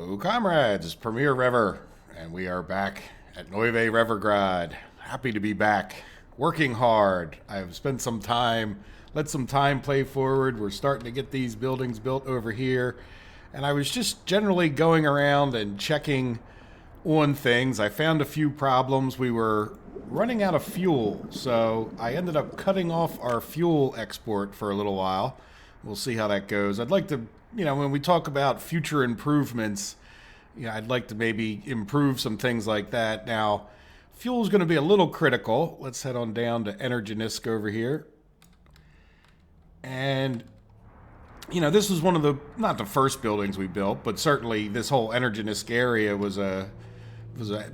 Hello, comrades. It's Premier Rever, and we are back at Neuve Revergrad. Happy to be back. Working hard. I've spent some time, let some time play forward. We're starting to get these buildings built over here. And I was just generally going around and checking on things. I found a few problems. We were running out of fuel, so I ended up cutting off our fuel export for a little while. We'll see how that goes. I'd like to, when we talk about future improvements, I'd like to maybe improve some things like that. Now, fuel is going to be a little critical. Let's head on down to Energinisk over here. And, this was one of the, not the first buildings we built, but certainly this whole Energinisk area was a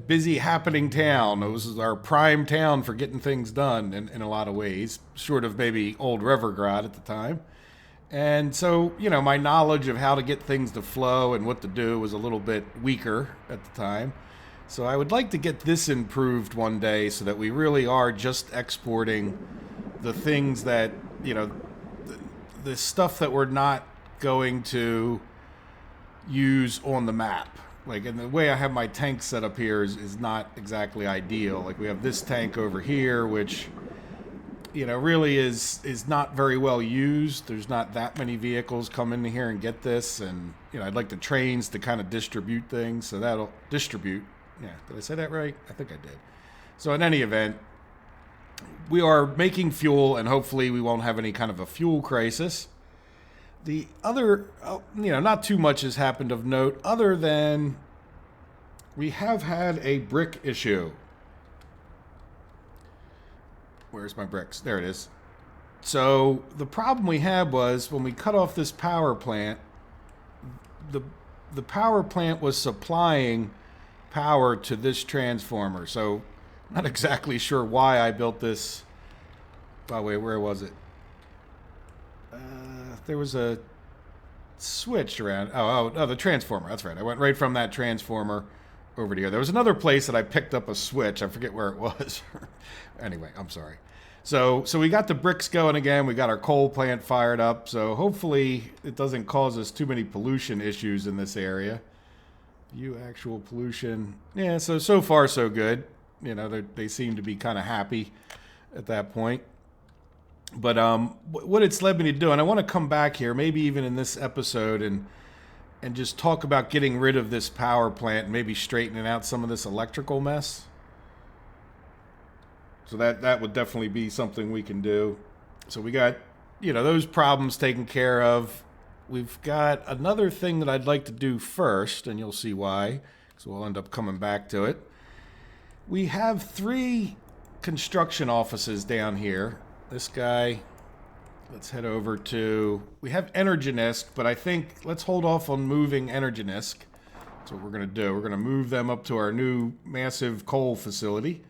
busy happening town. It was our prime town for getting things done in a lot of ways, short of maybe old Revergrad at the time. And so, my knowledge of how to get things to flow and what to do was a little bit weaker at the time. So I would like to get this improved one day so that we really are just exporting the things that, the stuff that we're not going to use on the map. Like, and the way I have my tank set up here is not exactly ideal. Like, we have this tank over here, which really is not very well used. There's not that many vehicles come in here and get this, and I'd like the trains to kind of distribute things, so that'll distribute. Yeah, did I say that right? I think I did. So in any event, we are making fuel, and hopefully we won't have any kind of a fuel crisis. The other, not too much has happened of note, other than we have had a brick issue. Where's my bricks? There it is. So the problem we had was when we cut off this power plant, the power plant was supplying power to this transformer. So not exactly sure why I built this. By the way, where was it? There was a switch around. Oh, the transformer. That's right. I went right from that transformer over to here. There was another place that I picked up a switch. I forget where it was. Anyway, I'm sorry. So we got the bricks going again. We got our coal plant fired up. So hopefully it doesn't cause us too many pollution issues in this area. Actual pollution. Yeah, so far so good. They seem to be kind of happy at that point. But what it's led me to do, and I want to come back here, maybe even in this episode, and just talk about getting rid of this power plant and maybe straightening out some of this electrical mess. So that would definitely be something we can do. So we got, those problems taken care of. We've got another thing that I'd like to do first, and you'll see why, because we'll end up coming back to it. We have 3 construction offices down here. This guy, let's head over to, we have Energinisk, but I think let's hold off on moving Energinisk. That's what we're going to do. We're going to move them up to our new massive coal facility.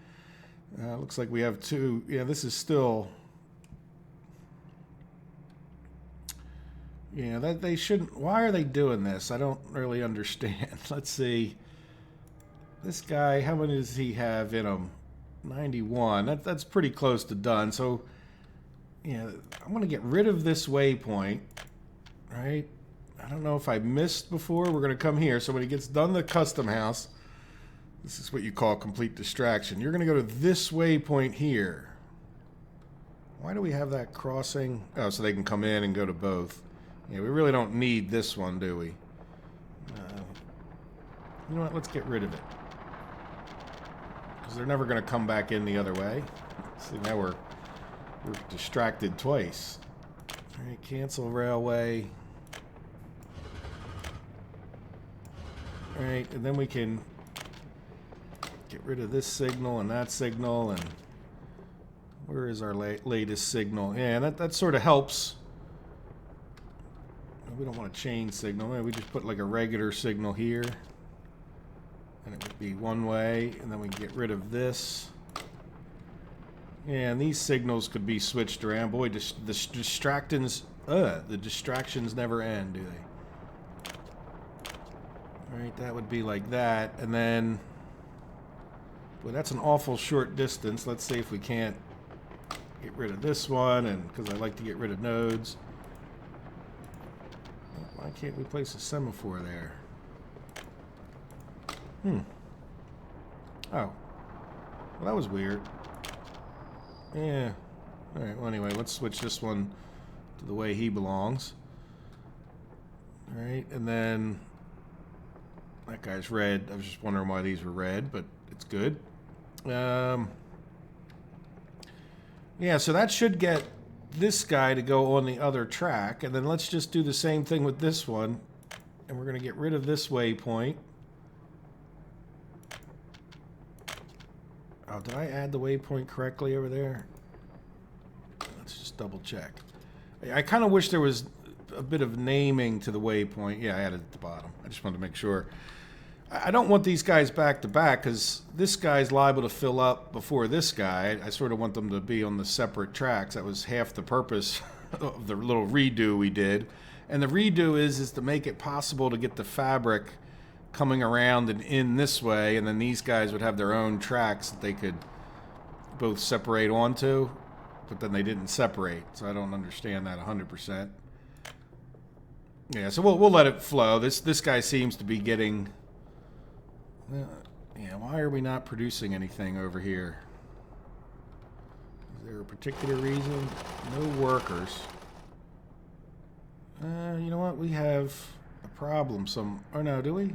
Looks like we have 2. Yeah, this is still, that they shouldn't, why are they doing this? I don't really understand. Let's see. This guy, how many does he have in him? 91. That's pretty close to done. So, I'm going to get rid of this waypoint, right? I don't know if I missed before. We're going to come here. So when he gets done the custom house, this is what you call complete distraction. You're going to go to this waypoint here. Why do we have that crossing? Oh, so they can come in and go to both. Yeah, we really don't need this one, do we? You know what? Let's get rid of it. Because they're never going to come back in the other way. See, now we're distracted twice. All right, cancel railway. All right, and then we can get rid of this signal and that signal. And where is our latest signal? Yeah, that sort of helps. We don't want to change signal. Maybe we just put like a regular signal here. And it would be one way. And then we can get rid of this. Yeah, and these signals could be switched around. Boy, the distractions never end, do they? Alright, that would be like that. And then, boy, that's an awful short distance. Let's see if we can't get rid of this one, and because I like to get rid of nodes. Why can't we place a semaphore there? Oh. Well, that was weird. Yeah. Alright, well anyway, let's switch this one to the way he belongs. Alright, and then that guy's red. I was just wondering why these were red, but it's good. Yeah, so that should get this guy to go on the other track, and then let's just do the same thing with this one, and we're going to get rid of this waypoint. Oh, did I add the waypoint correctly over there? Let's just double check. I kind of wish there was a bit of naming to the waypoint. Yeah, I added it at the bottom. I just wanted to make sure. I don't want these guys back to back because this guy's liable to fill up before this guy. I sort of want them to be on the separate tracks. That was half the purpose of the little redo we did. And the redo is to make it possible to get the fabric coming around and in this way, and then these guys would have their own tracks that they could both separate onto, but then they didn't separate, so I don't understand that 100%. Yeah, so we'll let it flow. This guy seems to be getting... yeah, why are we not producing anything over here? Is there a particular reason? No workers. You know what? We have a problem. Oh no, do we?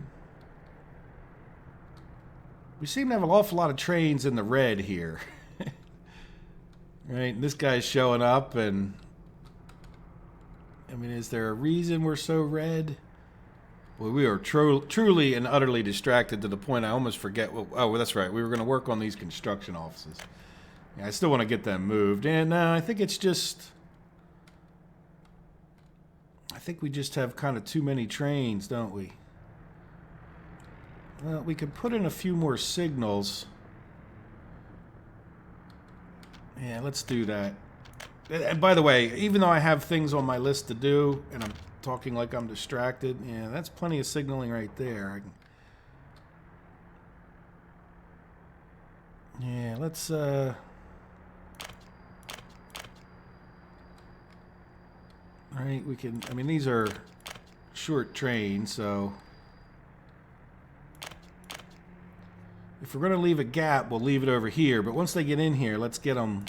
We seem to have an awful lot of trains in the red here. Right? And this guy's showing up, and... I mean, is there a reason we're so red? Well, we are truly and utterly distracted to the point I almost forget what... Oh, well, that's right. We were going to work on these construction offices. Yeah, I still want to get them moved. And I think it's just... I think we just have kind of too many trains, don't we? Well, we could put in a few more signals. Yeah, let's do that. And by the way, even though I have things on my list to do, and I'm talking like I'm distracted, yeah, that's plenty of signaling right there. Yeah, let's, right, we can, I mean, these are short trains, so... If we're going to leave a gap, we'll leave it over here. But once they get in here, let's get them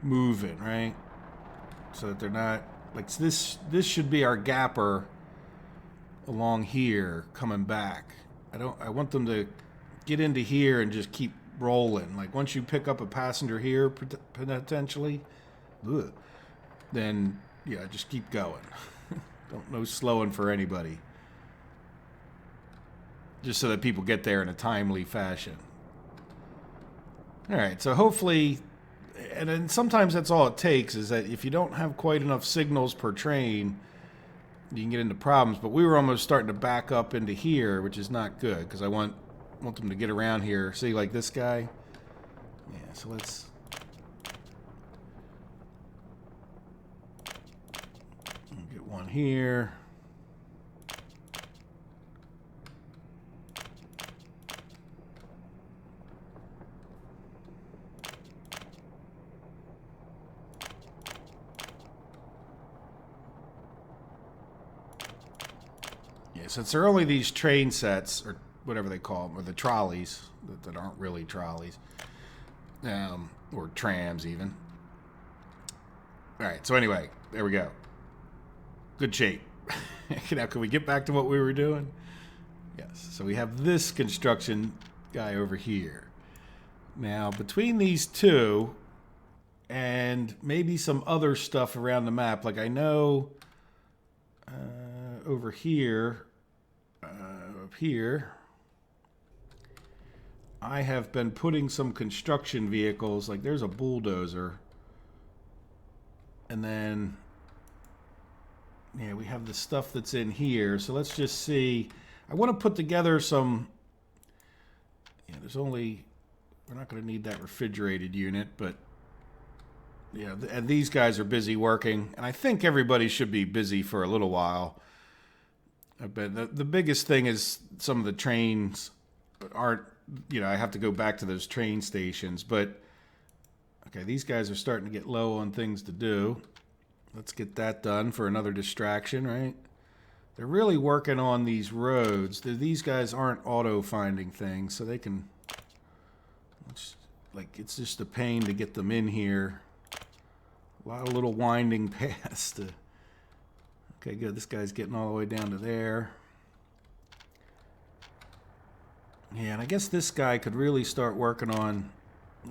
moving, right? So that they're not... Like, this should be our gapper along here coming back. I want them to get into here and just keep rolling. Like, once you pick up a passenger here, potentially, then, yeah, just keep going. No slowing for anybody. Just so that people get there in a timely fashion. Alright, so hopefully, and then sometimes that's all it takes, is that if you don't have quite enough signals per train, you can get into problems. But we were almost starting to back up into here, which is not good, because I want them to get around here. See, like this guy? Yeah, so let's... get one here. Since there are only these train sets, or whatever they call them, or the trolleys, that aren't really trolleys, or trams even. Alright, so anyway, there we go. Good shape. Now, can we get back to what we were doing? Yes, so we have this construction guy over here. Now, between these two, and maybe some other stuff around the map, like I know over here... up here, I have been putting some construction vehicles, like there's a bulldozer, and then yeah, we have the stuff that's in here. So let's just see. I want to put together some, yeah, we're not going to need that refrigerated unit, but yeah, and these guys are busy working, and I think everybody should be busy for a little while. But the biggest thing is some of the trains aren't, you know, I have to go back to those train stations. But, okay, these guys are starting to get low on things to do. Let's get that done for another distraction, right? they're really working on these roads. These guys aren't auto-finding things, so they can... it's just a pain to get them in here. A lot of little winding paths to... Okay, good. This guy's getting all the way down to there. Yeah, and I guess this guy could really start working on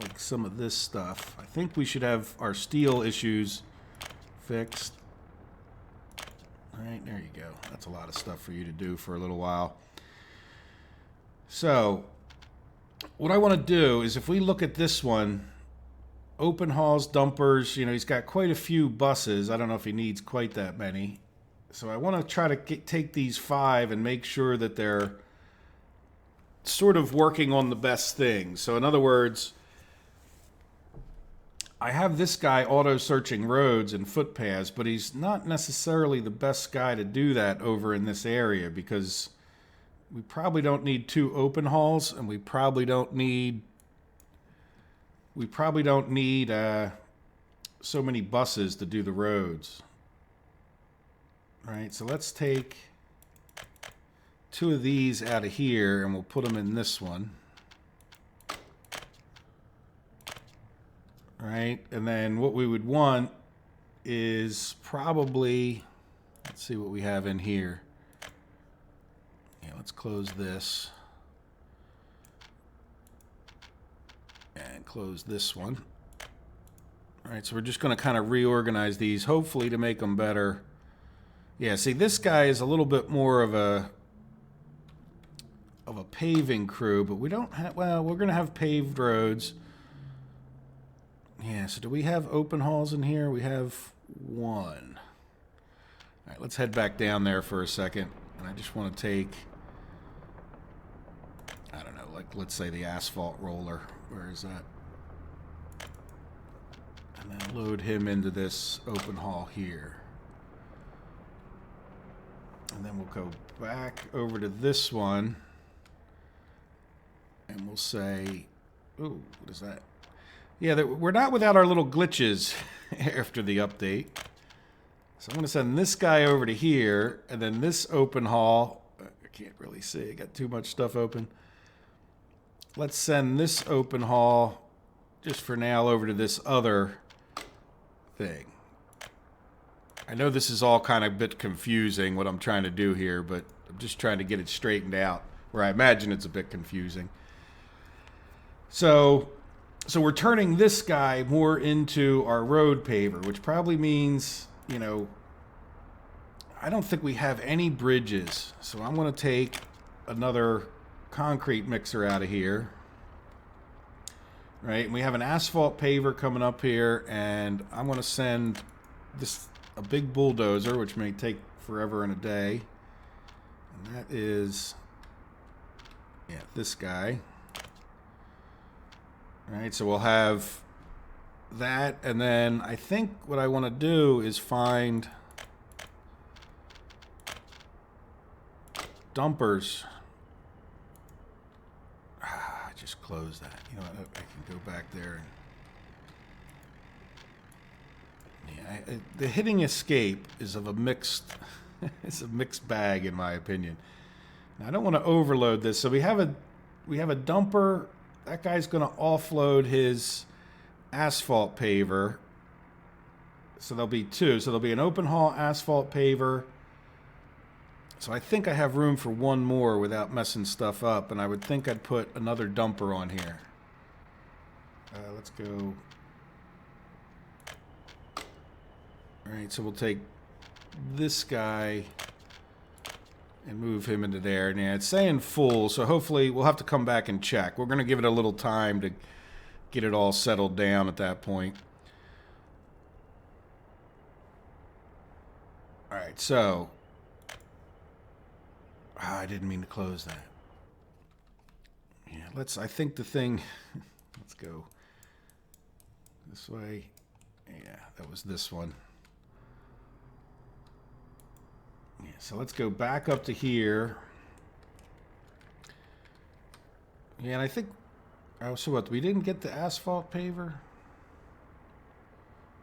like some of this stuff. I think we should have our steel issues fixed. All right, there you go. That's a lot of stuff for you to do for a little while. So, what I want to do is if we look at this one, open hauls, dumpers, you know, he's got quite a few buses. I don't know if he needs quite that many. So I want to try to take these 5 and make sure that they're sort of working on the best things. So in other words, I have this guy auto-searching roads and footpaths, but he's not necessarily the best guy to do that over in this area because we probably don't need 2 open hauls, and we probably don't need so many buses to do the roads. Right, so let's take 2 of these out of here and we'll put them in this one. Right, and then what we would want is probably, let's see what we have in here. Yeah, let's close this. And close this one. All right, so we're just going to kind of reorganize these, hopefully to make them better. Yeah, see, this guy is a little bit more of a paving crew, but we don't have, well, we're going to have paved roads. Yeah, so do we have open hauls in here? We have 1. All right, let's head back down there for a second. And I just want to take, I don't know, like, let's say the asphalt roller. Where is that? And then load him into this open haul here. And then we'll go back over to this one. And we'll say, ooh, what is that? Yeah, we're not without our little glitches after the update. So I'm going to send this guy over to here, and then this open haul. I can't really see. I got too much stuff open. Let's send this open haul, just for now, over to this other thing. I know this is all kind of a bit confusing, what I'm trying to do here, but I'm just trying to get it straightened out, where I imagine it's a bit confusing. So we're turning this guy more into our road paver, which probably means, you know, I don't think we have any bridges. So I'm going to take another concrete mixer out of here. Right? And we have an asphalt paver coming up here, and I'm going to send this a big bulldozer, which may take forever and a day. And that is, yeah, this guy. All right, so we'll have that, and then I think what I want to do is find dumpers. I just closed that. You know what? I can go back there. Yeah, the hitting escape is of a mixed, it's a mixed bag in my opinion. Now, I don't want to overload this, so we have a dumper. That guy's going to offload his asphalt paver. So there'll be 2. So there'll be an open haul asphalt paver. So I think I have room for 1 more without messing stuff up. And I would think I'd put another dumper on here. Let's go. All right, so we'll take this guy and move him into there. And yeah, it's saying full, so hopefully we'll have to come back and check. We're going to give it a little time to get it all settled down at that point. All right, so I didn't mean to close that. Yeah, I think the thing, let's go this way. Yeah, that was this one. Yeah, so let's go back up to here. Yeah, and I think, oh, so what, we didn't get the asphalt paver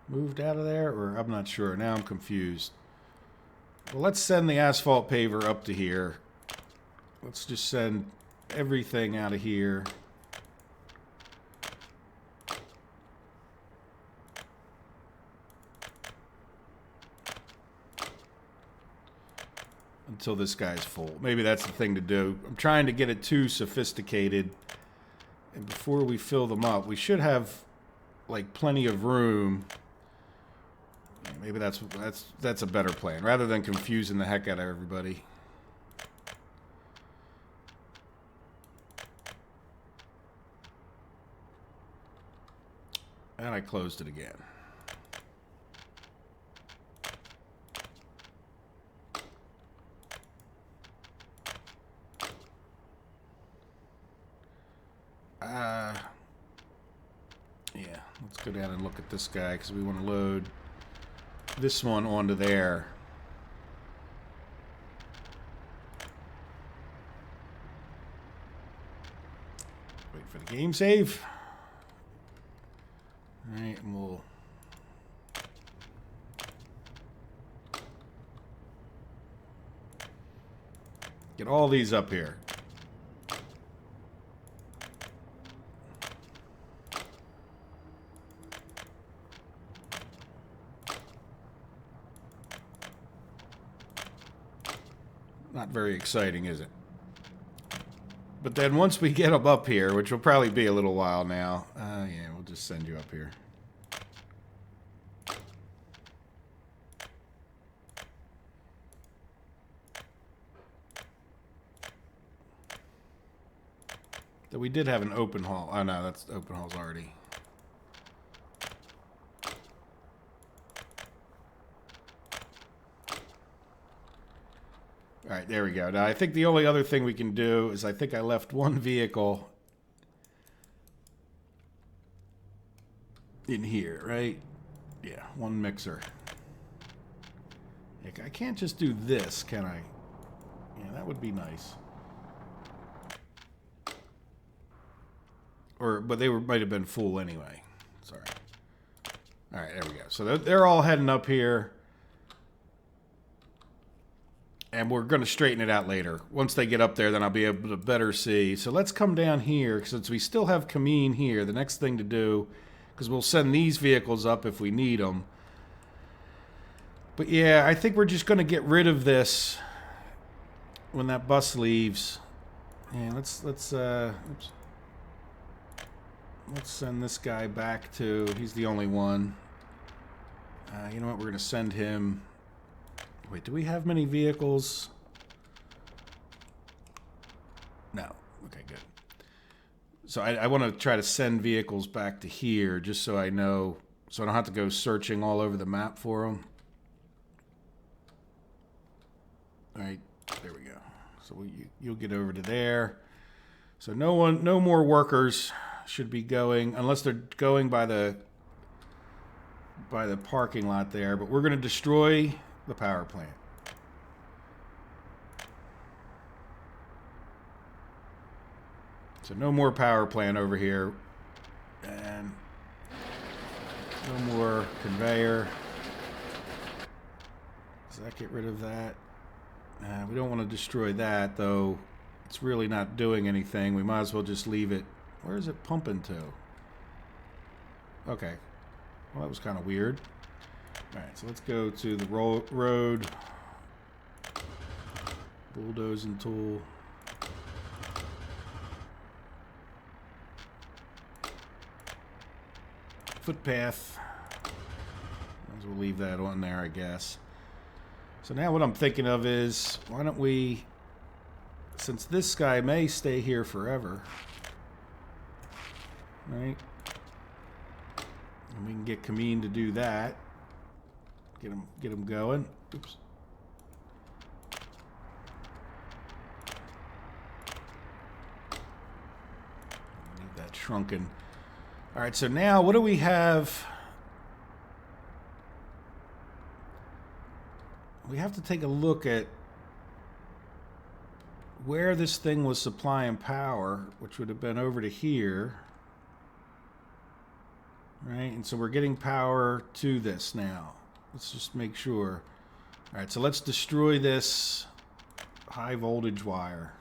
moved out of there? Or I'm not sure. Now I'm confused. Well, let's send the asphalt paver up to here. Let's just send everything out of here. Until this guy's full. Maybe that's the thing to do. I'm trying to get it too sophisticated. And before we fill them up, we should have like plenty of room. Maybe that's a better plan, rather than confusing the heck out of everybody. And I closed it again. Yeah, let's go down and look at this guy because we want to load this one onto there. Wait for the game save. All right, and we'll get all these up here. Not very exciting, is it? But then once we get them up here, which will probably be a little while now, yeah, we'll just send you up here. That we did have an open haul. Oh no, that's open haul's already. All right, there we go. Now, I think the only other thing we can do is I think I left one vehicle in here, right? Yeah, one mixer. I can't just do this, can I? Yeah, that would be nice. But they might have been full anyway. Sorry. All right, there we go. So they're all heading up here. And we're going to straighten it out later. Once they get up there, then I'll be able to better see. So let's come down here, since we still have Kameen here. The next thing to do, because we'll send these vehicles up if we need them. But yeah, I think we're just going to get rid of this when that bus leaves. Yeah, let's send this guy back to. He's the only one. You know what? We're going to send him. Wait, do we have many vehicles? No. Okay, good. So I want to try to send vehicles back to here just so I know, so I don't have to go searching all over the map for them. All right, there we go. So you'll get over to there. So no more workers should be going, unless they're going by the parking lot there. But we're going to destroy the power plant. So no more power plant over here. And no more conveyor. Does that get rid of that? We don't want to destroy that, though. It's really not doing anything. We might as well just leave it. Where is it pumping to? Okay. Well, that was kind of weird. Alright, so let's go to the road. Bulldozing tool. Footpath. Might as well leave that on there, I guess. So now what I'm thinking of is, why don't we, since this guy may stay here forever, right? And we can get Kameen to do that. Get him going. Oops. Leave that shrunken. All right, so now what do we have? We have to take a look at where this thing was supplying power, which would have been over to here. Right, and so we're getting power to this now. Let's just make sure. All right, so let's destroy this high voltage wire.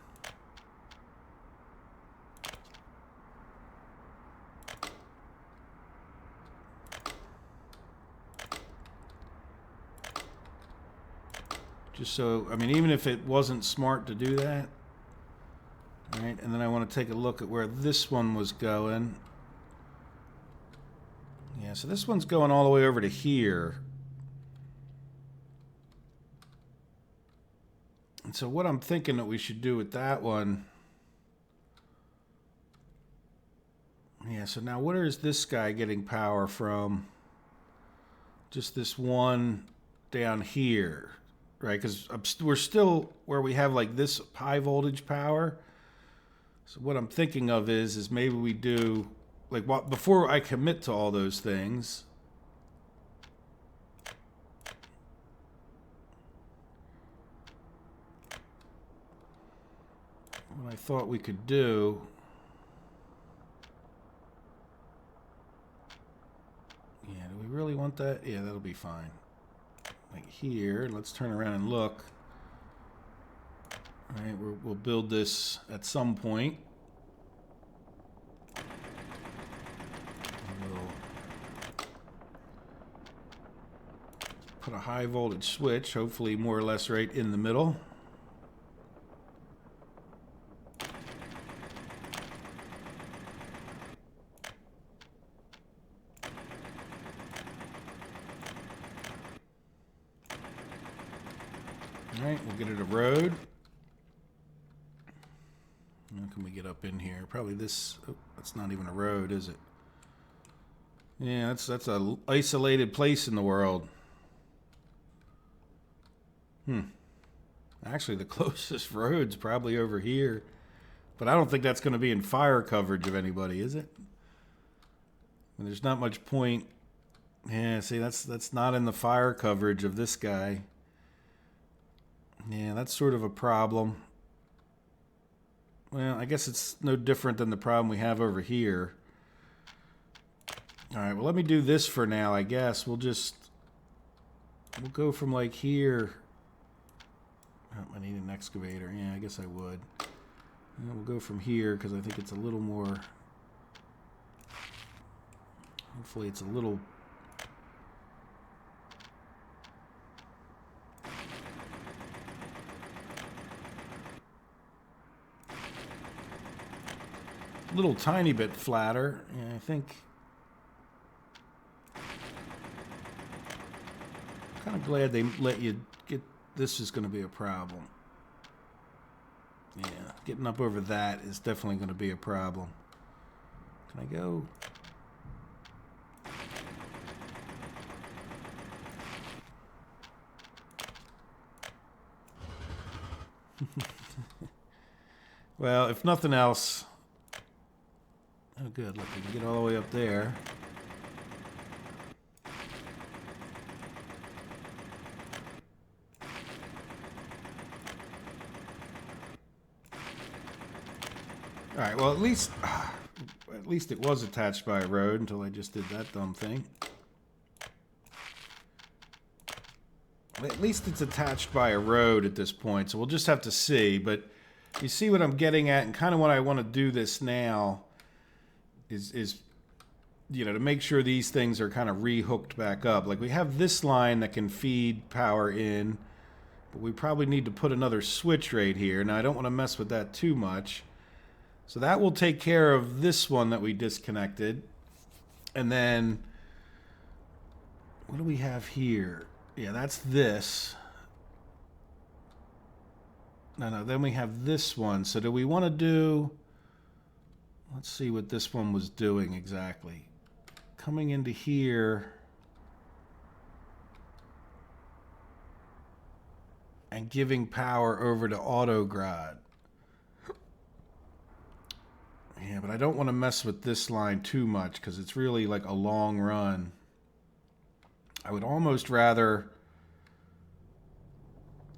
Just so, I mean, even if it wasn't smart to do that. All right, and then I want to take a look at where this one was going. Yeah, so this one's going all the way over to here. And so what I'm thinking that we should do with that one... Yeah, so now where is this guy getting power from? Just this one down here, right? Because we're still where we have like this high voltage power. So what I'm thinking of is maybe we do, like, what, before I commit to all those things, what I thought we could do, yeah, do we really want that? Yeah, that'll be fine. Like here, let's turn around and look. All right, we'll build this at some point. We'll put a high voltage switch, hopefully more or less right in the middle. All right, we'll get it a road. How can we get up in here? Probably this. Oh, that's not even a road, is it? Yeah, that's a isolated place in the world. Actually, the closest road's probably over here, but I don't think that's going to be in fire coverage of anybody, is it? And there's not much point. Yeah, see, that's not in the fire coverage of this guy. Yeah, that's sort of a problem. Well, I guess it's no different than the problem we have over here. All right, well, let me do this for now, I guess. We'll go from like here. Oh, I need an excavator. Yeah, I guess I would. And we'll go from here because I think it's a little more... Hopefully it's a little... little tiny bit flatter. Yeah, I think... I'm kind of glad they let you get... This is going to be a problem. Yeah, getting up over that is definitely going to be a problem. Can I go... Well, if nothing else... Oh, good. Look, we can get all the way up there. All right. Well, at least it was attached by a road until I just did that dumb thing. At least it's attached by a road at this point, so we'll just have to see. But you see what I'm getting at, and kind of what I want to do this now is you know, to make sure these things are kind of re-hooked back up. Like we have this line that can feed power in, but we probably need to put another switch right here. Now I don't want to mess with that too much. So that will take care of this one that we disconnected. And then what do we have here? Yeah, that's this. No, then we have this one. So do we want to do... Let's see what this one was doing exactly. Coming into here and giving power over to Autograd. Yeah, but I don't want to mess with this line too much because it's really like a long run. I would almost rather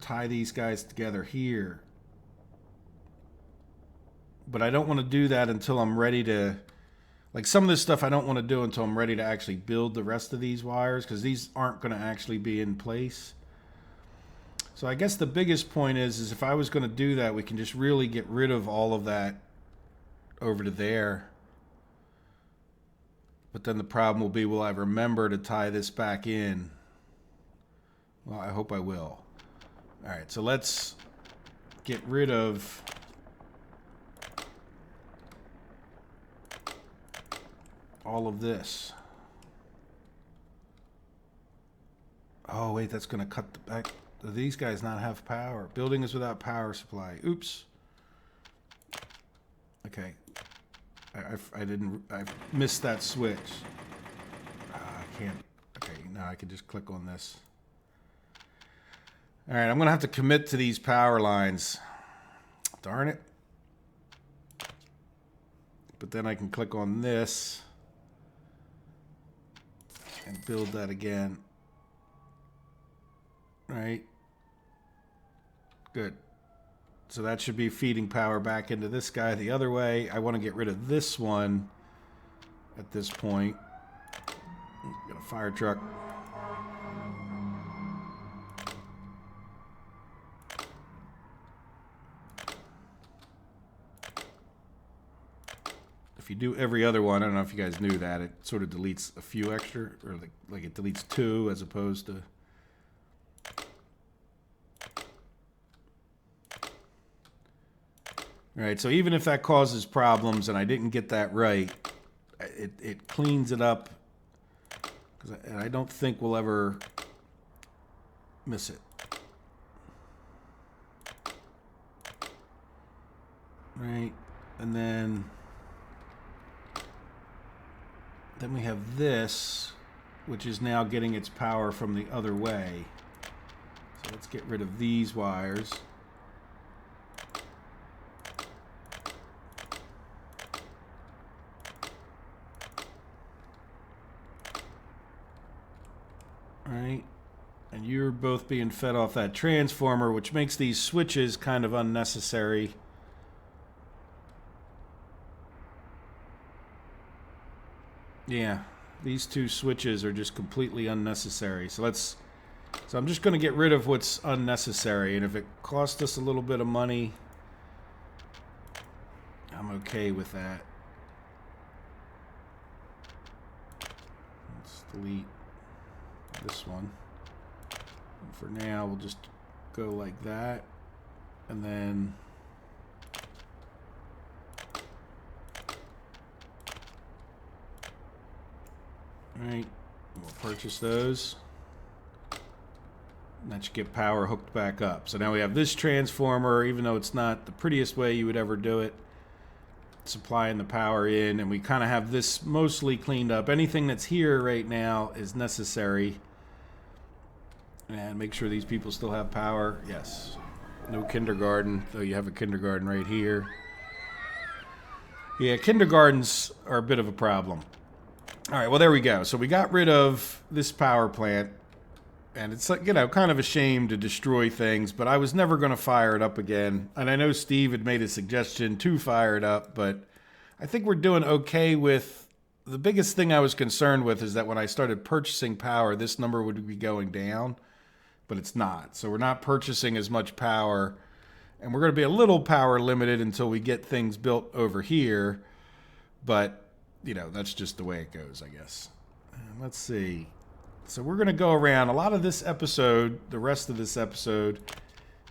tie these guys together here. But I don't want to do that until I'm ready to... Like some of this stuff I don't want to do until I'm ready to actually build the rest of these wires because these aren't going to actually be in place. So I guess the biggest point is if I was going to do that, we can just really get rid of all of that over to there. But then the problem will be, will I remember to tie this back in? Well, I hope I will. All right, so let's get rid of all of this. Oh, wait, that's going to cut the back. Do these guys not have power? Building is without power supply. Oops. Okay. I missed that switch. I can't. Okay, now I can just click on this. All right, I'm going to have to commit to these power lines. Darn it. But then I can click on this and build that again. Right? Good. So that should be feeding power back into this guy the other way. I want to get rid of this one at this point. Got a fire truck. If you do every other one, I don't know if you guys knew that, it sort of deletes a few extra, or like it deletes 2 as opposed to... All right, so even if that causes problems and I didn't get that right, it cleans it up, and I don't think we'll ever miss it. Right, and then we have this, which is now getting its power from the other way. So let's get rid of these wires. Right, and you're both being fed off that transformer, which makes these switches kind of unnecessary. Yeah, these 2 switches are just completely unnecessary. So I'm just going to get rid of what's unnecessary, and if it costs us a little bit of money, I'm okay with that. Let's delete this one. And for now, we'll just go like that, and then right, we'll purchase those. And that should get power hooked back up. So now we have this transformer, even though it's not the prettiest way you would ever do it, supplying the power in, and we kind of have this mostly cleaned up. Anything that's here right now is necessary. And make sure these people still have power. Yes. No kindergarten, though you have a kindergarten right here. Yeah, kindergartens are a bit of a problem. All right, well, there we go. So we got rid of this power plant. And it's, like, you know, kind of a shame to destroy things, but I was never going to fire it up again. And I know Steve had made a suggestion to fire it up, but I think we're doing okay with... The biggest thing I was concerned with is that when I started purchasing power, this number would be going down, but it's not. So we're not purchasing as much power, and we're going to be a little power limited until we get things built over here. But, you know, that's just the way it goes, I guess. Let's see. So we're going to go around. A lot of this episode, the rest of this episode,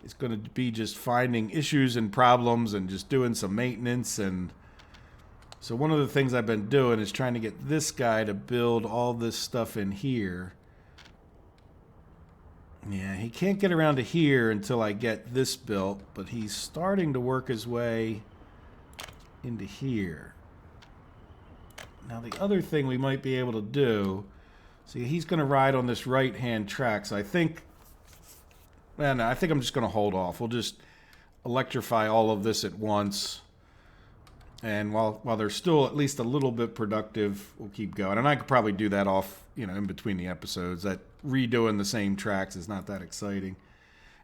is going to be just finding issues and problems and just doing some maintenance. And so one of the things I've been doing is trying to get this guy to build all this stuff in here. Yeah, he can't get around to here until I get this built, but he's starting to work his way into here. Now the other thing we might be able to do... See, he's going to ride on this right-hand track, so I think... Man, I think I'm just going to hold off. We'll just electrify all of this at once. And while they're still at least a little bit productive, we'll keep going. And I could probably do that off, you know, in between the episodes. That redoing the same tracks is not that exciting.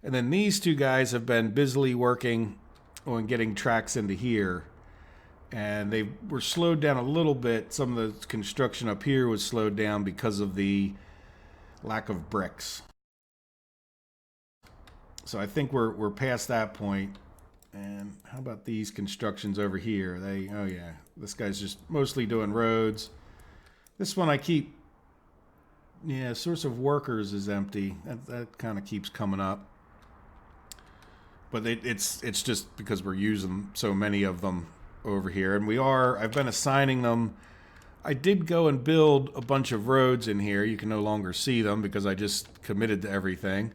And then these 2 guys have been busily working on getting tracks into here. And they were slowed down a little bit. Some of the construction up here was slowed down because of the lack of bricks. So I think we're past that point. And how about these constructions over here? Oh yeah, this guy's just mostly doing roads. This one I keep, yeah, source of workers is empty. That kind of keeps coming up. But it's just because we're using so many of them over here. And I've been assigning them. I did go and build a bunch of roads in here. You can no longer see them because I just committed to everything.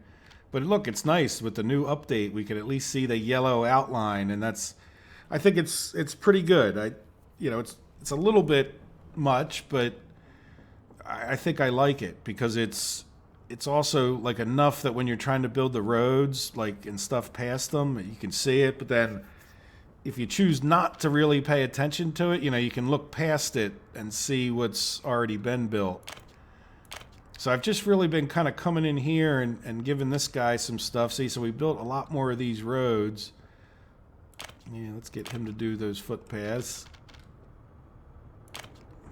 But look, it's nice with the new update. We can at least see the yellow outline, and I think it's pretty good. It's a little bit much, but I think I like it because it's also like enough that when you're trying to build the roads, like and stuff past them, you can see it. But then if you choose not to really pay attention to it, you can look past it and see what's already been built. So I've just really been kind of coming in here and giving this guy some stuff. See, so we built a lot more of these roads. Yeah, let's get him to do those footpaths.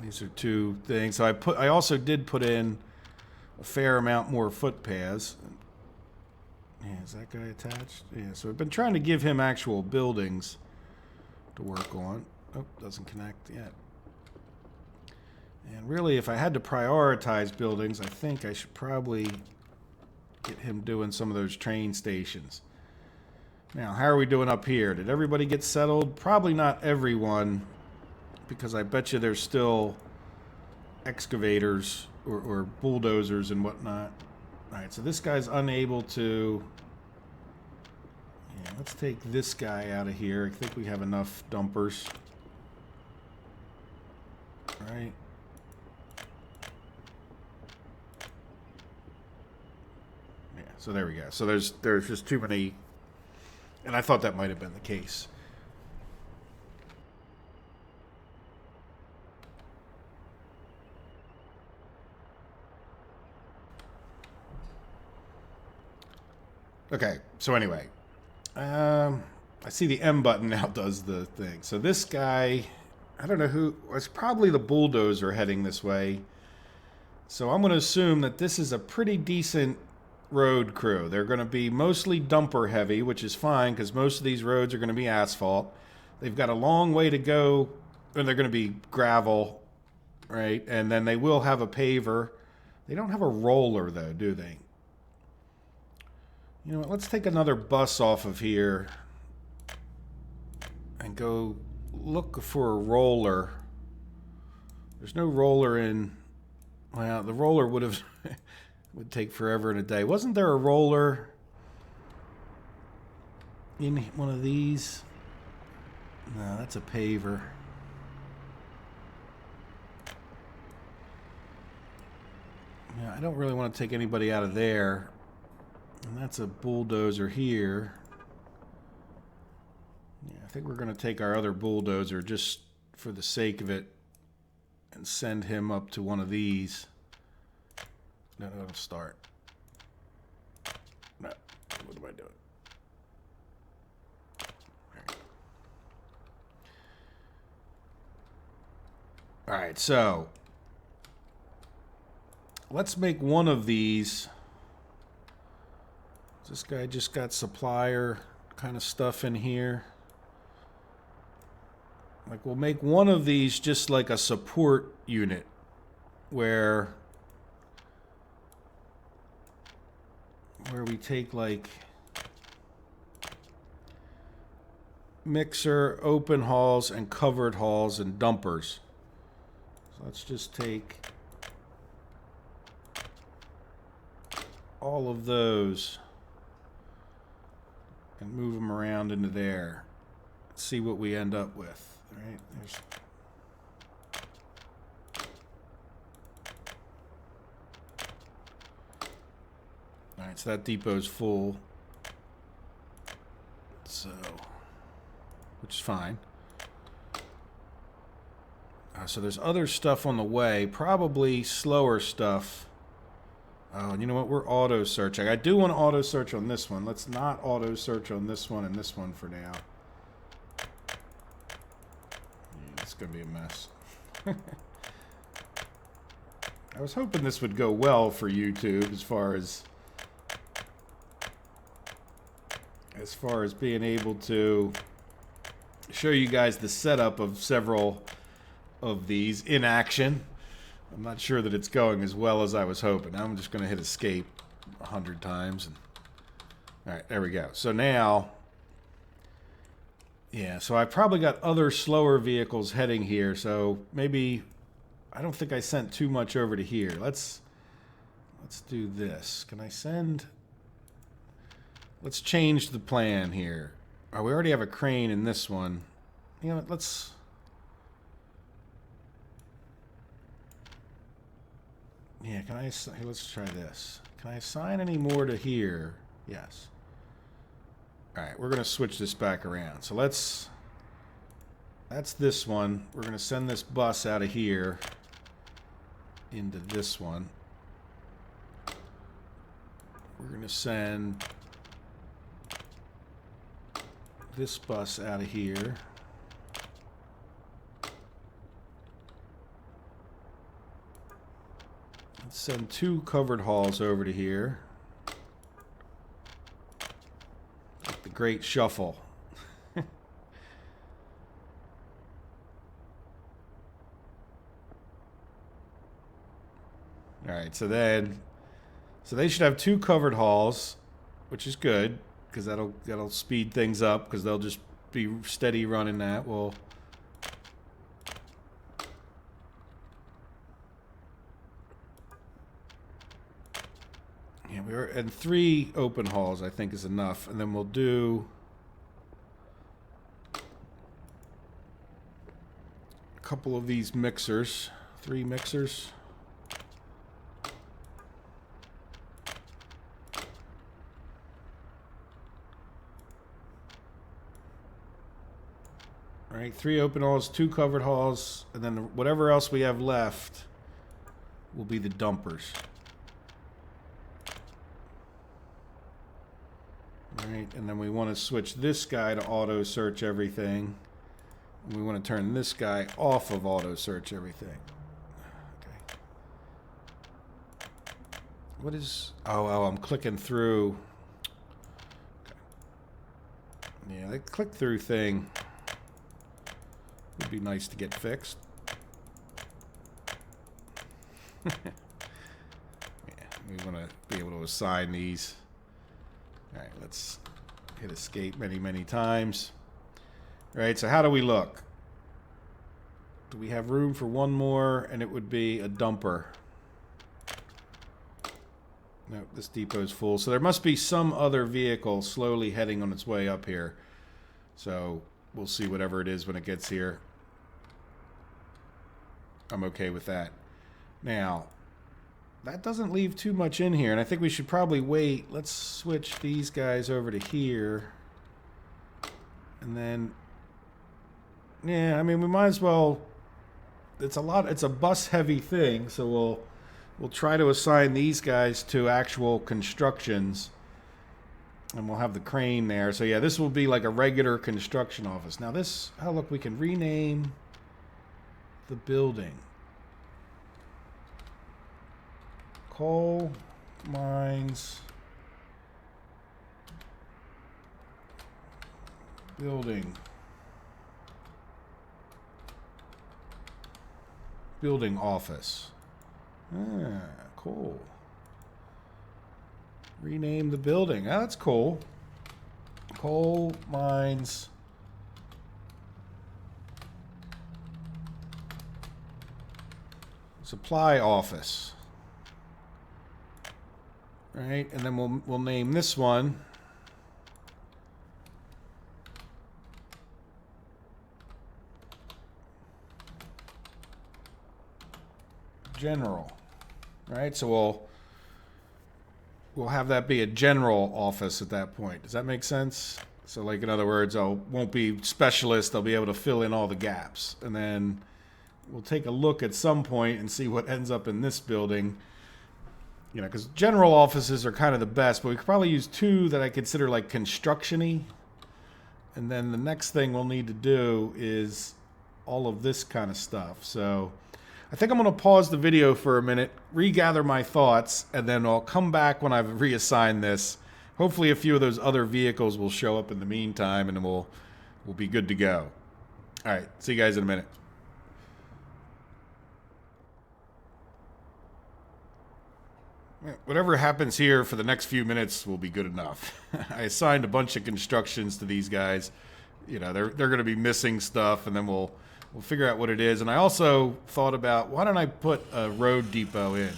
These are two things. So I also did put in a fair amount more footpaths. Yeah, is that guy attached? Yeah, so I've been trying to give him actual buildings to work on. Oh, doesn't connect yet. And really, if I had to prioritize buildings, I think I should probably get him doing some of those train stations. Now, how are we doing up here? Did everybody get settled? Probably not everyone, because I bet you there's still excavators or bulldozers and whatnot. Alright, so this guy's unable to... Yeah, let's take this guy out of here. I think we have enough dumpers. Right. So there we go. So there's just too many, and I thought that might have been the case. Okay, so anyway, I see the M button now does the thing. So this guy, I don't know who, it's probably the bulldozer heading this way. So I'm going to assume that this is a pretty decent road crew. They're going to be mostly dumper heavy, which is fine because most of these roads are going to be asphalt. They've got a long way to go, and they're going to be gravel, right? And then they will have a paver. They don't have a roller, though, do they? You know what? Let's take another bus off of here and go look for a roller. There's no roller in... Well, the roller would have... would take forever and a day. Wasn't there a roller in one of these? No, that's a paver. Yeah, I don't really want to take anybody out of there. And that's a bulldozer here. Yeah, I think we're going to take our other bulldozer just for the sake of it and send him up to one of these. No, it'll start. No, what am I doing? All right, so let's make one of these. This guy just got supplier kind of stuff in here. Like, we'll make one of these just like a support unit where we take like mixer, open hauls, and covered hauls and dumpers. So let's just take all of those and move them around into there. See what we end up with. All right, there's... Alright, so that depot's full. So, which is fine. So there's other stuff on the way, probably slower stuff. Oh, and you know what? We're auto searching. I do want to auto search on this one. Let's not auto search on this one and this one for now. Yeah, it's going to be a mess. I was hoping this would go well for YouTube as far as... as far as being able to show you guys the setup of several of these in action. I'm not sure that it's going as well as I was hoping. I'm just going to hit escape 100 times. And, all right, there we go. So now, yeah, so I probably got other slower vehicles heading here. So maybe, I don't think I sent too much over to here. Let's do this. Can I send? Let's change the plan here. Oh, we already have a crane in this one. You know what, let's here, let's try this. Can I assign any more to here? Yes. Alright, we're gonna switch this back around. So that's this one. We're gonna send this bus out of here into this one. We're gonna send this bus out of here. Let's send 2 covered hauls over to here. Like the Great Shuffle. Alright, so they should have 2 covered hauls, which is good. Because that'll speed things up, because they'll just be steady running that. Well, yeah, and 3 open hauls I think is enough, and then we'll do a couple of these mixers, 3 mixers. Right, 3 open hauls, 2 covered hauls, and then whatever else we have left will be the dumpers. Right, and then we want to switch this guy to auto search everything. And we want to turn this guy off of auto search everything. Okay. What is? Oh, I'm clicking through. Okay. Yeah, that click through thing would be nice to get fixed. Yeah, we want to be able to assign these. Alright, let's hit escape many times. Alright, so how do we look? Do we have room for one more? And it would be a dumper. Nope, this depot's full. So there must be some other vehicle slowly heading on its way up here. So we'll see whatever it is when it gets here. I'm okay with that. Now, that doesn't leave too much in here, and I think we should probably wait. Let's switch these guys over to here. And then, yeah, I mean, we might as well. It's a bus-heavy thing, so we'll try to assign these guys to actual constructions. And we'll have the crane there. So yeah, this will be like a regular construction office. Now this, oh look, we can rename the building. Coal mines building. Building office. Ah, cool. Rename the building. Oh, that's cool. Coal mines. Supply office. Right, and then we'll name this one General. Right, so we'll have that be a general office at that point. Does that make sense? So like in other words, won't be specialist, I'll be able to fill in all the gaps. And then we'll take a look at some point and see what ends up in this building. You know, because general offices are kind of the best, but we could probably use 2 that I consider like construction-y. And then the next thing we'll need to do is all of this kind of stuff. So I think I'm going to pause the video for a minute, regather my thoughts, and then I'll come back when I've reassigned this, hopefully a few of those other vehicles will show up in the meantime, and then we'll be good to go. All right, see you guys in a minute. Whatever happens here for the next few minutes will be good enough. I assigned a bunch of constructions to these guys. You know, they're going to be missing stuff, and then we'll figure out what it is. And I also thought about, why don't I put a road depot in?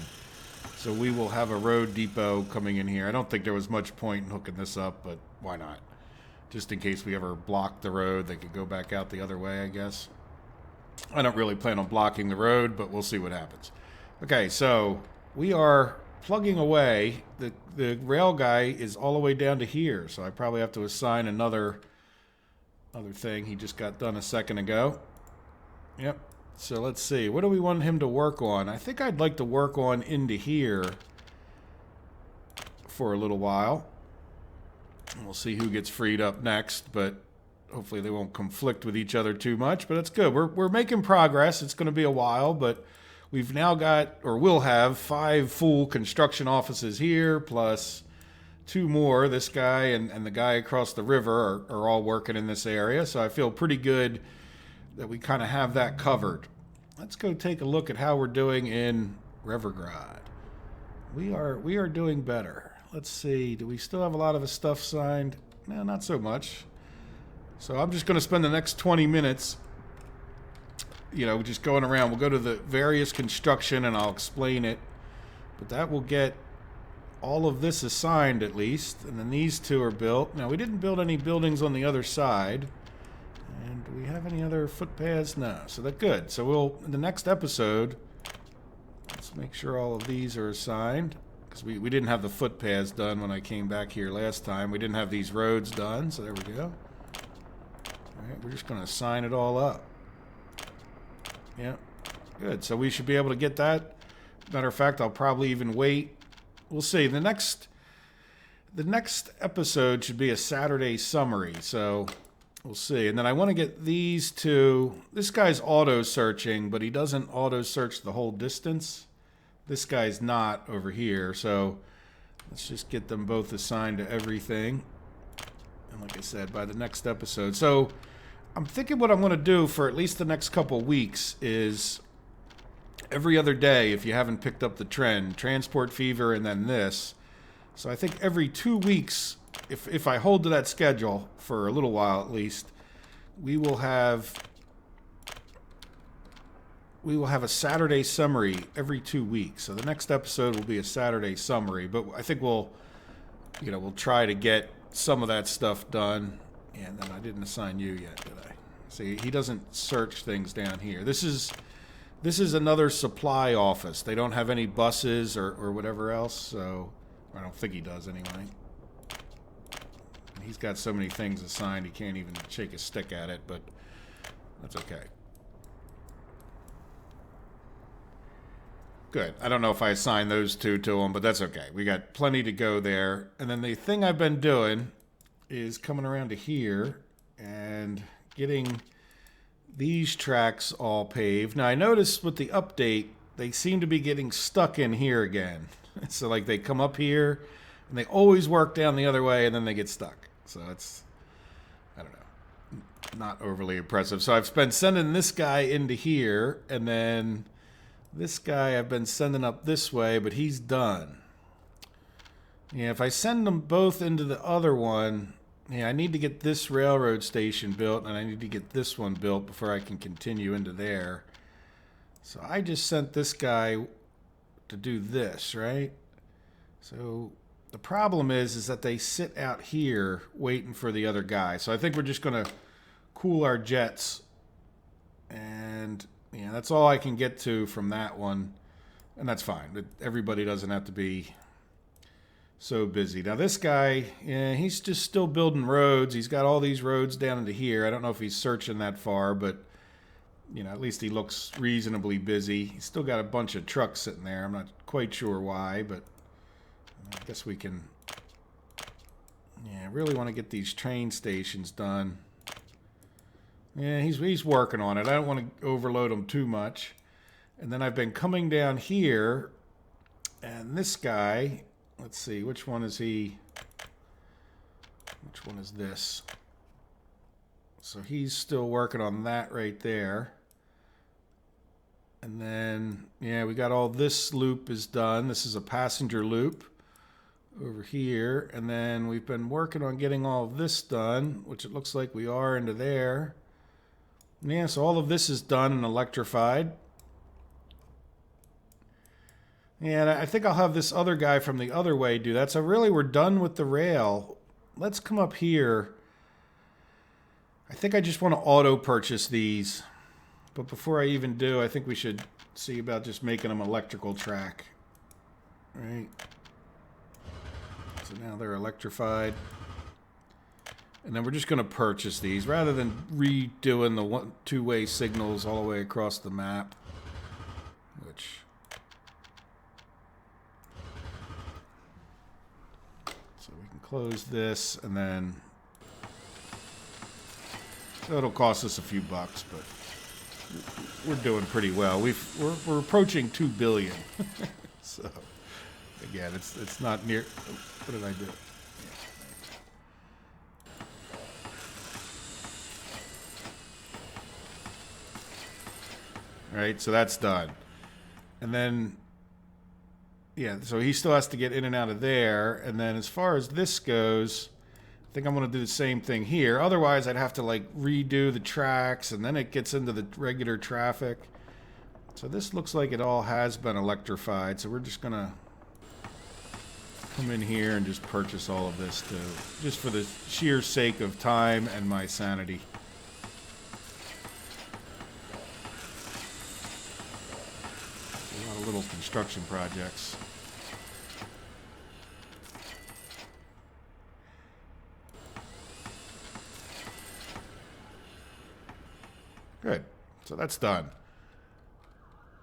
So we will have a road depot coming in here. I don't think there was much point in hooking this up, but why not? Just in case we ever block the road, they could go back out the other way, I guess. I don't really plan on blocking the road, but we'll see what happens. Okay, so we are plugging away. The rail guy is all the way down to here, so I probably have to assign another thing. He just got done a second ago. Yep. So let's see. What do we want him to work on? I think I'd like to work on into here for a little while. We'll see who gets freed up next, but hopefully they won't conflict with each other too much. But it's good. We're making progress. It's going to be a while, but we've now got, or will have, 5 full construction offices here, plus 2 more. This guy and the guy across the river are all working in this area, so I feel pretty good that we kind of have that covered. Let's go take a look at how we're doing in Revergrad. We are doing better. Let's see, do we still have a lot of the stuff signed? No, not so much. So I'm just going to spend the next 20 minutes, you know, just going around. We'll go to the various construction and I'll explain it. But that will get all of this assigned at least. And then these 2 are built. Now, we didn't build any buildings on the other side. And do we have any other footpaths? No. So that's good. So we'll, in the next episode, let's make sure all of these are assigned. Because we didn't have the footpaths done when I came back here last time. We didn't have these roads done. So there we go. All right, we're just going to assign it all up. Yeah, good. So we should be able to get that. Matter of fact, I'll probably even wait. We'll see. The next episode should be a Saturday summary. So we'll see. And then I want to get these 2. This guy's auto searching, but he doesn't auto search the whole distance. This guy's not over here. So let's just get them both assigned to everything. And like I said, by the next episode. So I'm thinking what I'm going to do for at least the next couple weeks is every other day, if you haven't picked up the trend, Transport Fever and then this. So I think every 2 weeks, if I hold to that schedule for a little while at least, we will have a Saturday summary every 2 weeks. So the next episode will be a Saturday summary, but I think we'll try to get some of that stuff done. And then I didn't assign you yet, did I? See, he doesn't search things down here. This is another supply office. They don't have any buses or whatever else, so I don't think he does anyway. He's got so many things assigned he can't even shake a stick at it, but that's okay. Good. I don't know if I assigned those 2 to him, but that's okay. We got plenty to go there. And then the thing I've been doing is coming around to here and getting these tracks all paved. Now I noticed with the update, they seem to be getting stuck in here again. So like they come up here and they always work down the other way and then they get stuck. So it's, I don't know, not overly impressive. So I've been sending this guy into here, and then this guy I've been sending up this way, but he's done. Yeah, if I send them both into the other one, yeah, I need to get this railroad station built, and I need to get this one built before I can continue into there. So I just sent this guy to do this, right? So the problem is that they sit out here waiting for the other guy. So I think we're just going to cool our jets. And yeah, that's all I can get to from that one. And that's fine. Everybody doesn't have to be so busy. Now this guy, yeah, he's just still building roads. He's got all these roads down into here. I don't know if he's searching that far, but you know, at least he looks reasonably busy. He's still got a bunch of trucks sitting there. I'm not quite sure why, but I guess we can, yeah, really want to get these train stations done. Yeah, he's working on it. I don't want to overload him too much. And then I've been coming down here, and this guy, let's see, which one is he? Which one is this? So he's still working on that right there. And then, yeah, we got all this loop is done. This is a passenger loop over here. And then we've been working on getting all of this done, which it looks like we are into there. Yeah, so all of this is done and electrified. Yeah, and I think I'll have this other guy from the other way do that. So really, we're done with the rail. Let's come up here. I think I just want to auto purchase these. But before I even do, I think we should see about just making them electrical track. Right? So now they're electrified. And then we're just going to purchase these rather than redoing the two-way signals all the way across the map. Which... So we can close this and then... So it'll cost us a few bucks, but we're doing pretty well. We're approaching 2 billion. So again, it's not near. What did I do? All right, so that's done, and then yeah, so he still has to get in and out of there, and then as far as this goes. I think I'm going to do the same thing here. Otherwise, I'd have to like redo the tracks, and then it gets into the regular traffic. So this looks like it all has been electrified. So we're just going to come in here and just purchase all of this too, just for the sheer sake of time and my sanity. A lot of little construction projects. Good. So that's done.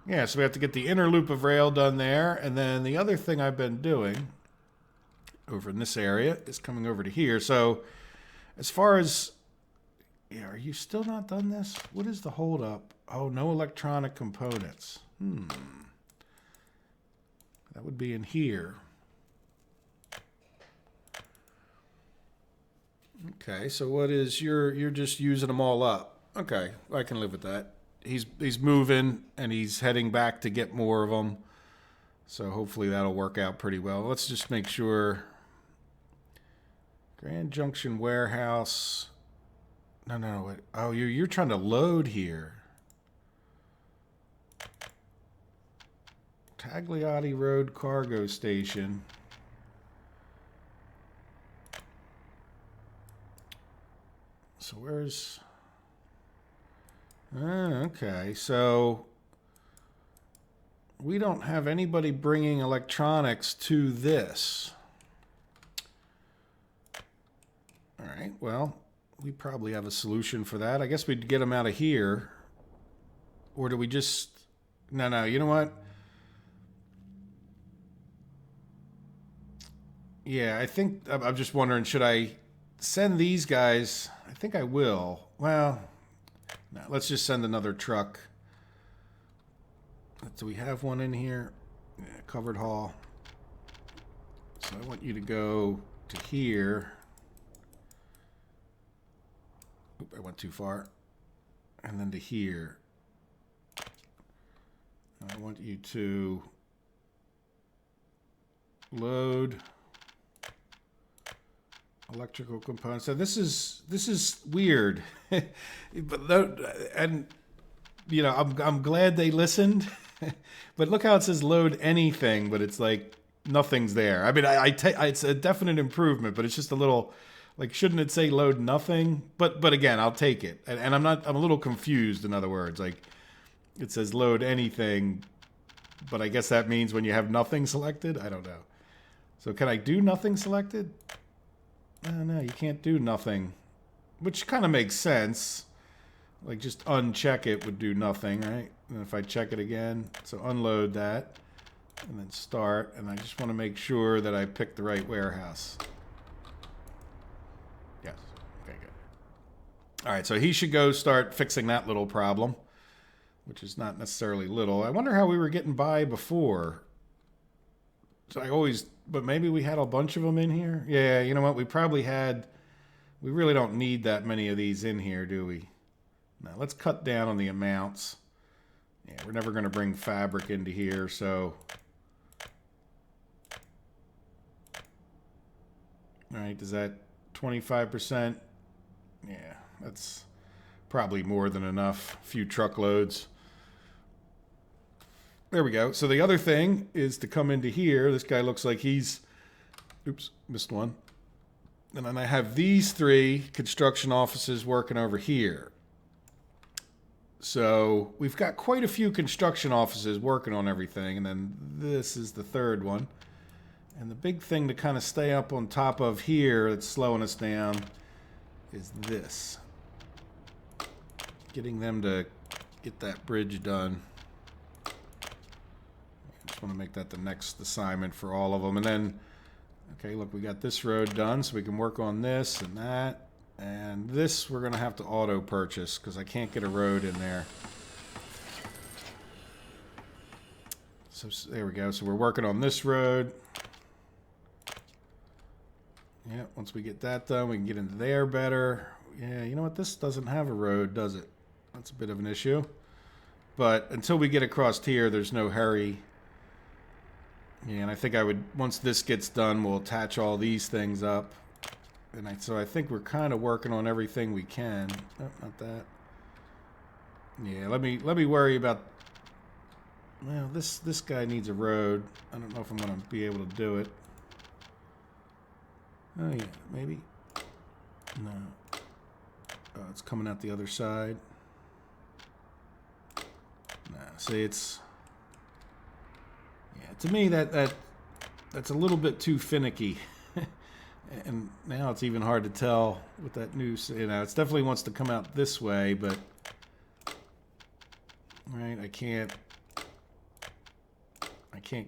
Yeah, so we have to get the inner loop of rail done there. And then the other thing I've been doing over in this area is coming over to here. So as far as... Yeah, are you still not done this? What is the holdup? Oh, no electronic components. That would be in here. Okay, so what is... You're just using them all up. Okay, I can live with that. He's moving, and he's heading back to get more of them. So hopefully that'll work out pretty well. Let's just make sure. Grand Junction Warehouse. No, wait. Oh, you're trying to load here. Tagliati Road Cargo Station. So where's... okay, so we don't have anybody bringing electronics to this. All right, well, we probably have a solution for that. I guess we'd get them out of here. Or do we just... No, you know what? Yeah, I think... I'm just wondering, should I send these guys? I think I will. Well... No, let's just send another truck. Do we have one in here? Yeah, covered haul. So I want you to go to here. Oop, I went too far. And then to here. I want you to load electrical components. So this is weird, and you know I'm glad they listened. But look how it says load anything, but it's like nothing's there. I mean, it's a definite improvement, but it's just a little like, shouldn't it say load nothing? But again, I'll take it. And I'm a little confused. In other words, like it says load anything, but I guess that means when you have nothing selected. I don't know. So can I do nothing selected? No, you can't do nothing, which kind of makes sense. Like just uncheck it would do nothing, right? And if I check it again, so unload that and then start. And I just want to make sure that I pick the right warehouse. Yes. Okay, good. All right, so he should go start fixing that little problem, which is not necessarily little. I wonder how we were getting by before. So but maybe we had a bunch of them in here. Yeah, you know what? We probably had We really don't need that many of these in here, do we? Now let's cut down on the amounts. Yeah, we're never going to bring fabric into here, so... Alright, is that 25%? Yeah, that's probably more than enough. A few truckloads. There we go. So the other thing is to come into here. This guy looks like he's... Oops, missed one. And then I have these 3 construction offices working over here. So we've got quite a few construction offices working on everything. And then this is the 3rd one. And the big thing to kind of stay up on top of here that's slowing us down is this. Getting them to get that bridge done. I just want to make that the next assignment for all of them. And then, okay, look, we got this road done, so we can work on this and that. And this we're going to have to auto purchase because I can't get a road in there. So there we go. So we're working on this road. Yeah, once we get that done, we can get into there better. Yeah, you know what? This doesn't have a road, does it? That's a bit of an issue. But until we get across here, there's no hurry. Yeah, and I think I would, once this gets done, we'll attach all these things up. And so I think we're kind of working on everything we can. Oh, not that. Yeah, let me worry about... Well, this guy needs a road. I don't know if I'm going to be able to do it. Oh, yeah, maybe. No. Oh, it's coming out the other side. Nah, see, it's... Yeah, to me, that's a little bit too finicky. And now it's even hard to tell with that new... You know, it definitely wants to come out this way, but... Right, I can't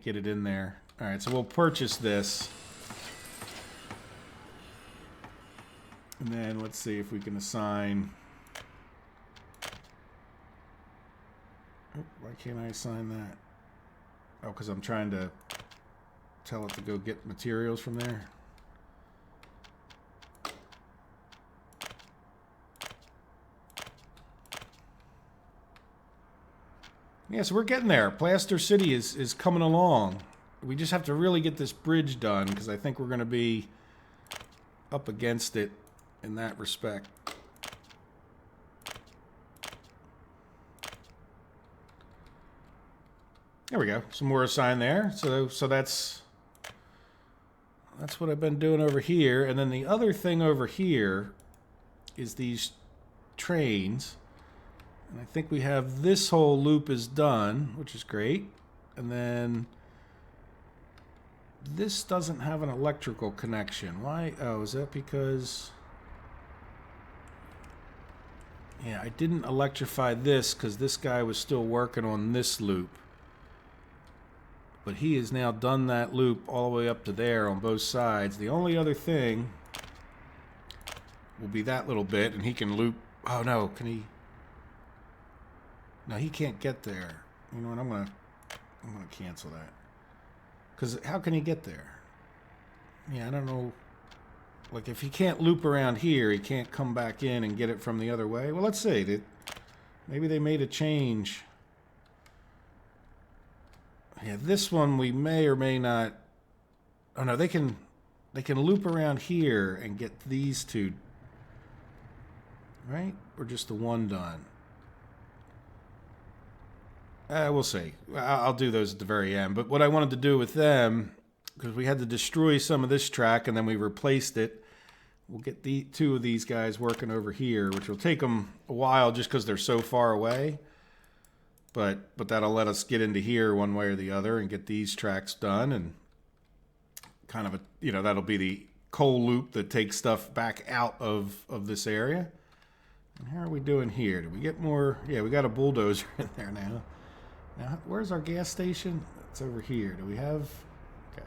get it in there. All right, so we'll purchase this. And then let's see if we can assign... Oh, why can't I assign that? Oh, because I'm trying to tell it to go get materials from there. Yeah, so we're getting there. Plaster City is coming along. We just have to really get this bridge done because I think we're going to be up against it in that respect. There we go. Some more assigned there. So that's what I've been doing over here. And then the other thing over here is these trains. And I think we have this whole loop is done, which is great. And then this doesn't have an electrical connection. Why? Oh, is that because... Yeah, I didn't electrify this because this guy was still working on this loop. But he has now done that loop all the way up to there on both sides. The only other thing will be that little bit, and he can loop... Oh, no, can he... No, he can't get there. You know what? I'm gonna cancel that. Because how can he get there? Yeah, I don't know. Like, if he can't loop around here, he can't come back in and get it from the other way. Well, let's see. Maybe they made a change. Yeah, this one we may or may not... Oh, no, they can loop around here and get these two. Right? Or just the one done? We'll see. I'll do those at the very end. But what I wanted to do with them, because we had to destroy some of this track and then we replaced it, we'll get the 2 of these guys working over here, which will take them a while just because they're so far away. But that'll let us get into here one way or the other and get these tracks done. And kind of, that'll be the coal loop that takes stuff back out of this area. And how are we doing here? Did we get more? Yeah, we got a bulldozer in there now. Now, where's our gas station? It's over here. Do we have... Okay.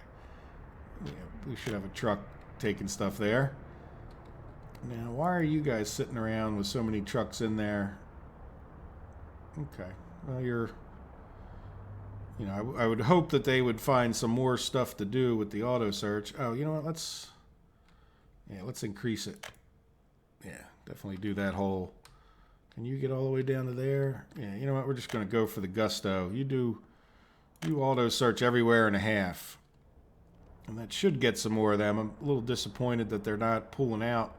Yeah, we should have a truck taking stuff there. Now, why are you guys sitting around with so many trucks in there? Okay. Well, you're... I would hope that they would find some more stuff to do with the auto search. Oh, you know what? Let's increase it. Yeah, definitely do that whole... Can you get all the way down to there? Yeah, you know what? We're just going to go for the gusto. You auto search everywhere and a half. And that should get some more of them. I'm a little disappointed that they're not pulling out.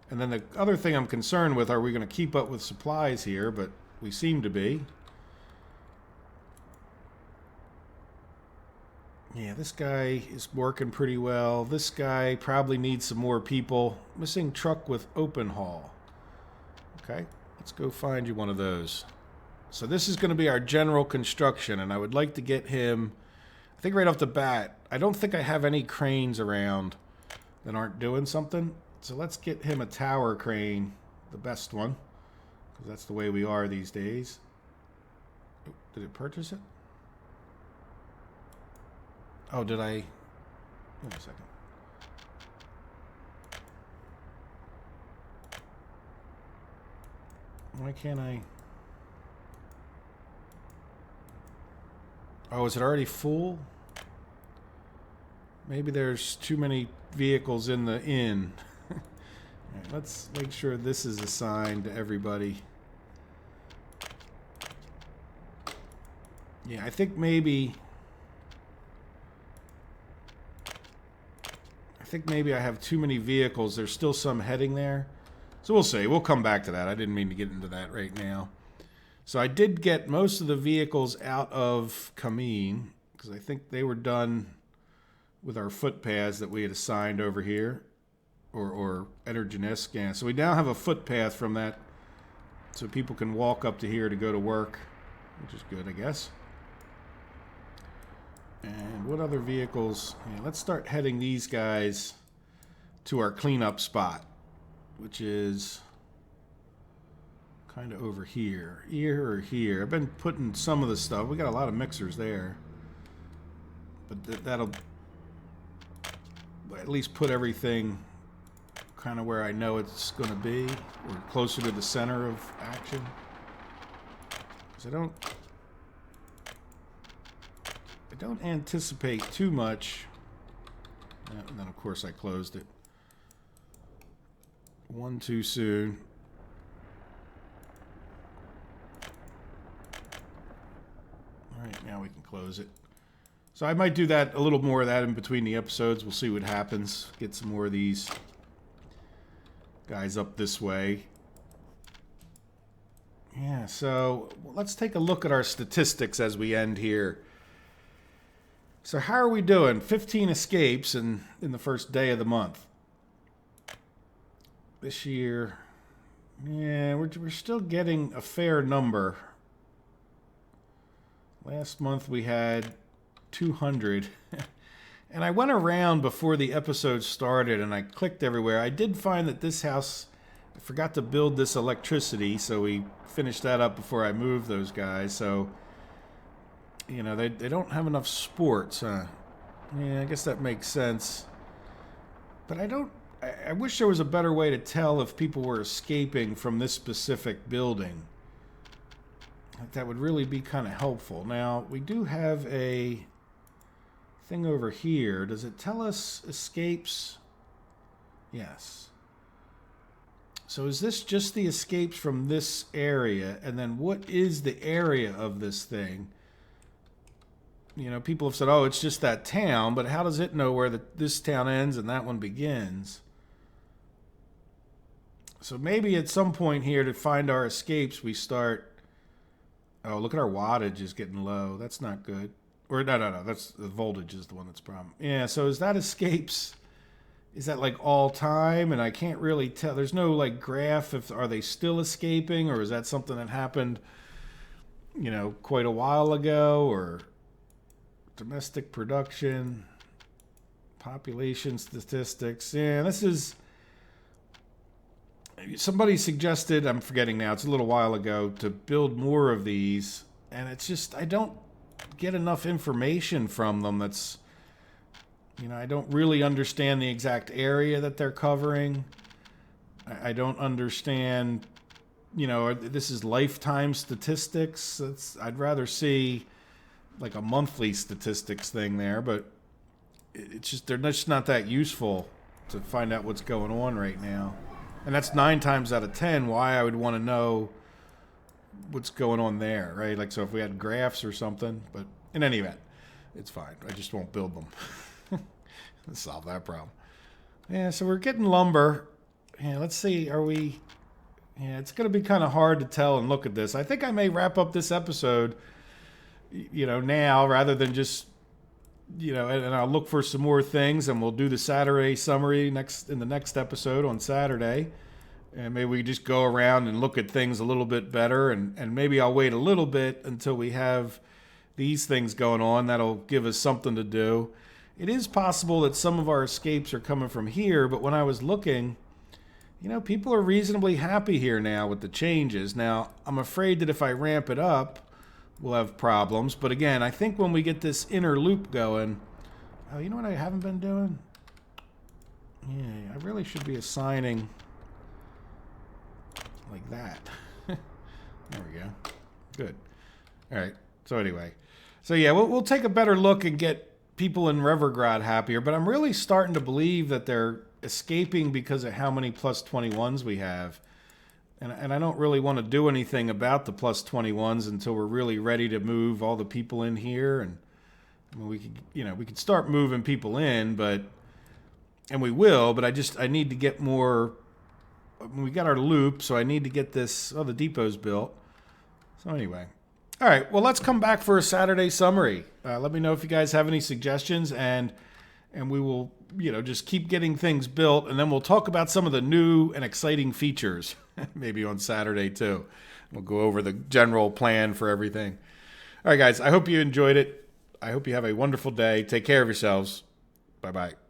And then the other thing I'm concerned with, are we going to keep up with supplies here? But we seem to be. Yeah, this guy is working pretty well. This guy probably needs some more people. Missing truck with open haul. Okay, let's go find you one of those. So this is going to be our general construction, and I would like to get him... I think right off the bat, I don't think I have any cranes around that aren't doing something. So let's get him a tower crane, the best one, because that's the way we are these days. Oh, did it purchase it? Oh, did I? Wait a second. Why can't I? Oh, is it already full? Maybe there's too many vehicles in the inn. Right, let's make sure this is assigned to everybody. Yeah, I think maybe I have too many vehicles. There's still some heading there. So we'll see. We'll come back to that. I didn't mean to get into that right now. So I did get most of the vehicles out of Kameen, because I think they were done with our footpaths that we had assigned over here, or Energenesk. Yeah. So we now have a footpath from that, so people can walk up to here to go to work, which is good, I guess. And what other vehicles? Yeah, let's start heading these guys to our cleanup spot, which is kind of over here. Here or here. I've been putting some of the stuff. We got a lot of mixers there. But that'll at least put everything kind of where I know it's going to be, or closer to the center of action. Because I don't anticipate too much. And then of course I closed it. One too soon. Alright, now we can close it. So I might do that, a little more of that in between the episodes. We'll see what happens. Get some more of these guys up this way. Yeah, so let's take a look at our statistics as we end here. So how are we doing? 15 escapes in the first day of the month. This year, yeah, we're still getting a fair number. Last month we had 200. And I went around before the episode started and I clicked everywhere. I did find that this house, I forgot to build this electricity, so we finished that up before I moved those guys. So, you know, they don't have enough sports, huh? Yeah, I guess that makes sense. But I wish there was a better way to tell if people were escaping from this specific building. That would really be kind of helpful. Now, we do have a thing over here. Does it tell us escapes? Yes. So is this just the escapes from this area? And then what is the area of this thing? You know, people have said, oh, it's just that town, but how does it know where this town ends and that one begins? So maybe at some point here to find our escapes, we start... Oh, look at our wattage is getting low. That's not good. Or no. That's the voltage is the one that's the problem. Yeah, so is that escapes? Is that like all time? And I can't really tell. There's no like graph. Are they still escaping, or is that something that happened, you know, quite a while ago? Or domestic production, population statistics. Yeah, this is... Somebody suggested, I'm forgetting now, it's a little while ago, to build more of these, and it's just, I don't get enough information from them that's, you know, I don't really understand the exact area that they're covering. I don't understand, you know, this is lifetime statistics. I'd rather see like a monthly statistics thing there, but it's just, they're just not that useful to find out what's going on right now. And that's 9 times out of 10 why I would want to know what's going on there, right? Like, so if we had graphs or something, but in any event, it's fine. I just won't build them. Let's solve that problem. Yeah, so we're getting lumber. Yeah, let's see, are we... Yeah, it's going to be kind of hard to tell and look at this. I think I may wrap up this episode, now rather than just, and I'll look for some more things, and we'll do the Saturday summary in the next episode on Saturday. And maybe we just go around and look at things a little bit better, and maybe I'll wait a little bit until we have these things going on. That'll give us something to do. It is possible that some of our escapes are coming from here, but when I was looking... people are reasonably happy here now with the changes. Now, I'm afraid that if I ramp it up, we'll have problems. But again, I think when we get this inner loop going... Oh, you know what I haven't been doing? Yeah, I really should be assigning like that. There we go. Good. All right. So anyway. So yeah, we'll take a better look and get people in Revergrad happier. But I'm really starting to believe that they're escaping because of how many plus 21s we have. And I don't really want to do anything about the plus 21s until we're really ready to move all the people in here. And I mean, we could start moving people in, and we will, but I need to get more. We got our loop, so I need to get this. Oh, the depot's built. So anyway. All right, well, let's come back for a Saturday summary. Let me know if you guys have any suggestions, and we will, just keep getting things built, and then we'll talk about some of the new and exciting features, maybe on Saturday too. We'll go over the general plan for everything. All right, guys, I hope you enjoyed it. I hope you have a wonderful day. Take care of yourselves. Bye-bye.